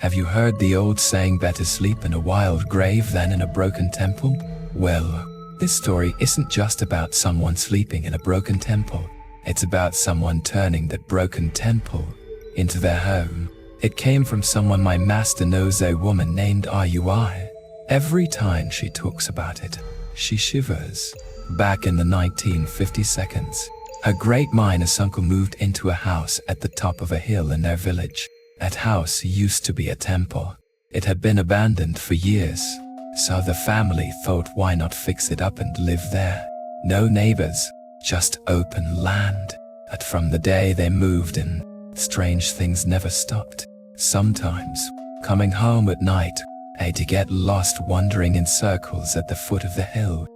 Have you heard the old saying, better sleep in a wild grave than in a broken temple? Well, this story isn't just about someone sleeping in a broken temple. It's about someone turning that broken temple into their home. It came from someone my master knows, a woman named Rui. Every time she talks about it, she shivers. Back in the 1950s, her great minus uncle moved into a house at the top of a hill in their village. That house used to be a temple. It had been abandoned for years, so the family thought, why not fix it up and live there? No neighbors, just open land. But from the day they moved in, strange things never stopped. Sometimes, coming home at night, they'd get lost wandering in circles at the foot of the hill,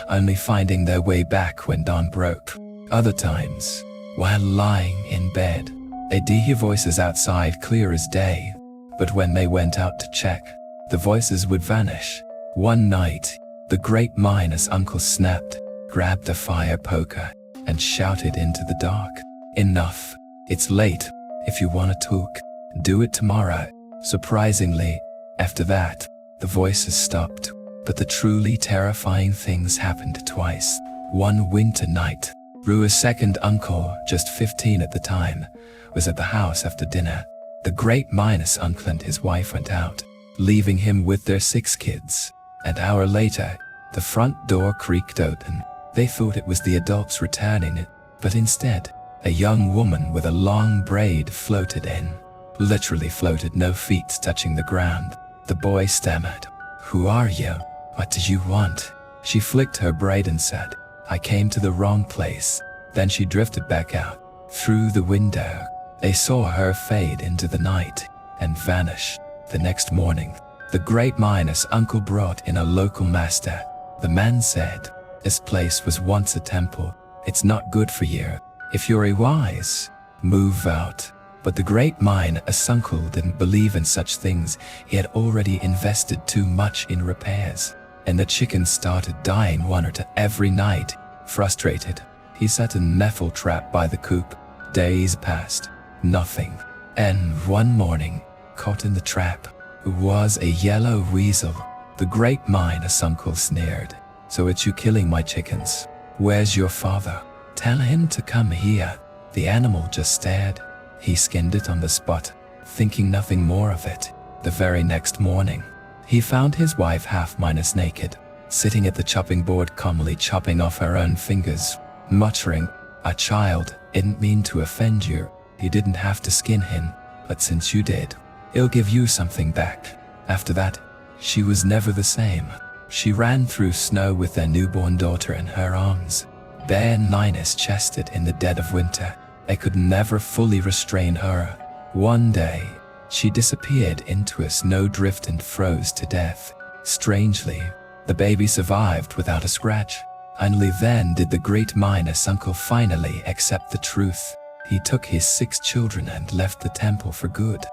only finding their way back when dawn broke. Other times, while lying in bed, they'd hear voices outside clear as day, but when they went out to check, the voices would vanish. One night, the great minus uncle snapped, grabbed a fire poker, and shouted into the dark, "Enough, it's late. If you want to talk, do it tomorrow." Surprisingly, after that, the voices stopped, but the truly terrifying things happened twice. One winter night, Rua's second uncle, just 15 at the time, was at the house after dinner. The great minus uncle and his wife went out, leaving him with their 6 kids. An hour later, the front door creaked open. They thought it was the adults returning, but instead, a young woman with a long braid floated in. Literally floated, no feet touching the ground. The boy stammered, "Who are you? What do you want?" She flicked her braid and said, "I came to the wrong place." Then she drifted back out. Through the window, they saw her fade into the night and vanish. The next morning, the great minus uncle brought in a local master. The man said, "This place was once a temple. It's not good for you. If you're wise, move out." But the great minus uncle didn't believe in such things. He had already invested too much in repairs, and the chickens started dying 1 or 2 every night. Frustrated, he set a nettle trap by the coop. Days passed, nothing. And one morning, caught in the trap, was a yellow weasel. The great minus uncle sneered, "So it's you killing my chickens? Where's your father? Tell him to come here." The animal just stared. He skinned it on the spot, thinking nothing more of it. The very next morning, he found his wife half minus naked, sitting at the chopping board, calmly chopping off her own fingers, muttering, "A child, didn't mean to offend you. You didn't have to skin him, but since you did, he'll give you something back." After that, she was never the same. She ran through snow with their newborn daughter in her arms, bare minus chested in the dead of winter. They could never fully restrain her. One day, she disappeared into a snowdrift and froze to death. Strangely, the baby survived without a scratch. Only then did the great minus uncle finally accept the truth. He took his 6 children and left the temple for good.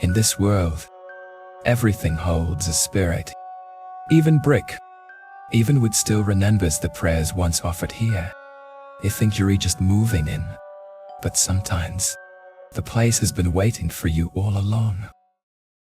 In this world, everything holds a spirit. Even brick. Even wood still remembers the prayers once offered here. You think you're just moving in, but sometimes, the place has been waiting for you all along.